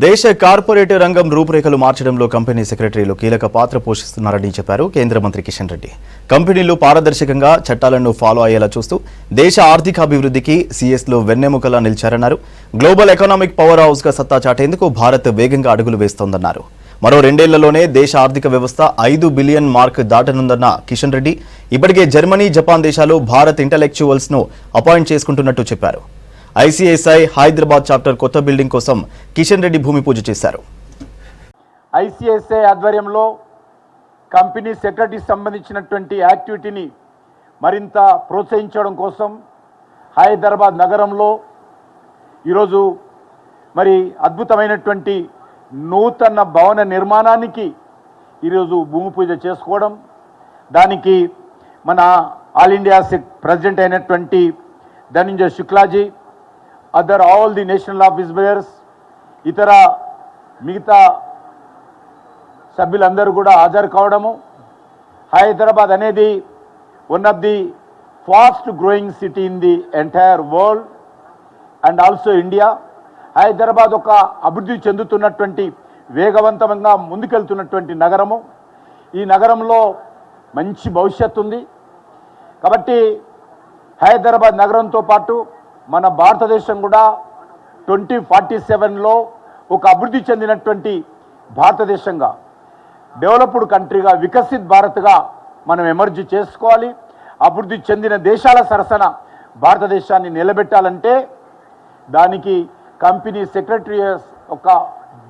దేశ కార్పొరేట్ రంగం రూపురేఖలు మార్చడంలో కంపెనీ సెక్రటరీలు కీలక పాత్ర పోషిస్తున్నారని చెప్పారు కేంద్ర మంత్రి కిషన్ రెడ్డి. కంపెనీలు పారదర్శకంగా చట్టాలను ఫాలో అయ్యేలా చూస్తూ దేశ ఆర్థిక అభివృద్ధికి సీఎస్లో వెన్నెముకలా నిలిచారన్నారు. గ్లోబల్ ఎకనామిక్ పవర్ హౌస్ గా సత్తా చాటేందుకు భారత్ వేగంగా అడుగులు వేస్తోందన్నారు. మరో 2 ఏళ్లలోనే దేశ ఆర్థిక వ్యవస్థ 5 బిలియన్ మార్క్ దాటనుందన్న కిషన్ రెడ్డి ఇప్పటికే జర్మనీ, జపాన్ దేశాలు భారత్ ఇంటెలెక్చువల్స్ ను అపాయింట్ చేసుకుంటున్నట్టు చెప్పారు. ఐసీఐసీఐ హైదరాబాద్ చాప్టర్ కొత్త బిల్డింగ్ కోసం కిషన్ రెడ్డి భూమి పూజ చేశారు. ఐసీఐసీఐ ఆధ్వర్యంలో కంపెనీ సెక్రటరీకి సంబంధించినటువంటి యాక్టివిటీని మరింత ప్రోత్సహించడం కోసం హైదరాబాద్ నగరంలో ఈరోజు మరి అద్భుతమైనటువంటి నూతన భవన నిర్మాణానికి ఈరోజు భూమి పూజ చేసుకోవడం, దానికి మన ఆల్ ఇండియా ప్రెసిడెంట్ అయినటువంటి ధనంజయ్ శుక్లాజీ, all the national office bearers, ఇతర మిగతా సభ్యులందరూ కూడా హాజరు కావడము. హైదరాబాద్ అనేది one of the fast growing city in the entire world and also India. Hyderabad ఒక అభివృద్ధి చెందుతున్నటువంటి వేగవంతంగా ముందుకెళ్తున్నటువంటి నగరము. ఈ నగరంలో మంచి భవిష్యత్తు ఉంది. కాబట్టి హైదరాబాద్ నగరంతో పాటు మన భారతదేశం కూడా 2047లో ఒక అభివృద్ధి చెందినటువంటి భారతదేశంగా, డెవలప్డ్ కంట్రీగా, వికసిత్ భారత్గా మనం ఎమర్జ్ చేసుకోవాలి. అభివృద్ధి చెందిన దేశాల సరసన భారతదేశాన్ని నిలబెట్టాలంటే దానికి కంపెనీ సెక్రటరీ ఒక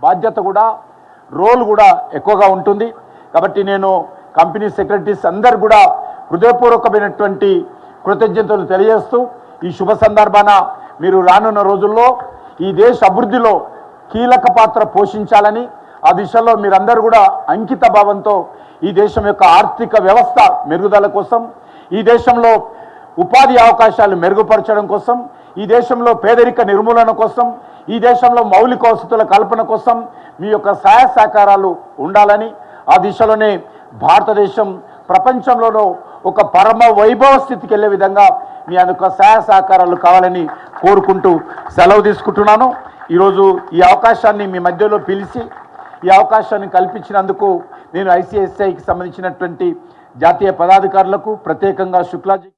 బాధ్యత కూడా, రోల్ కూడా ఎక్కువగా ఉంటుంది. కాబట్టి నేను కంపెనీ సెక్రటరీస్ అందరు కూడా హృదయపూర్వకమైనటువంటి కృతజ్ఞతలు తెలియజేస్తూ, ఈ శుభ సందర్భాన మీరు రానున్న రోజుల్లో ఈ దేశ అభివృద్ధిలో కీలక పాత్ర పోషించాలని, ఆ దిశలో మీరందరూ కూడా అంకిత భావంతో ఈ దేశం యొక్క ఆర్థిక వ్యవస్థ మెరుగుదల కోసం, ఈ దేశంలో ఉపాధి అవకాశాలు మెరుగుపరచడం కోసం, ఈ దేశంలో పేదరిక నిర్మూలన కోసం, ఈ దేశంలో మౌలిక వసతుల కల్పన కోసం మీ యొక్క సహాయ సహకారాలు ఉండాలని, ఆ దిశలోనే భారతదేశం ప్రపంచంలోనూ ఒక పరమ వైభవ స్థితికి వెళ్ళే విధంగా మీ యొక్క సహాయ సహకారాలు కావాలని కోరుకుంటూ సెలవు తీసుకుంటున్నాను. ఈరోజు ఈ అవకాశాన్ని మీ మధ్యలో పిలిచి ఈ అవకాశాన్ని కల్పించినందుకు నేను ఐసీఐసీఐకి సంబంధించినటువంటి జాతీయ పదాధికారులకు, ప్రత్యేకంగా శుక్లాజీ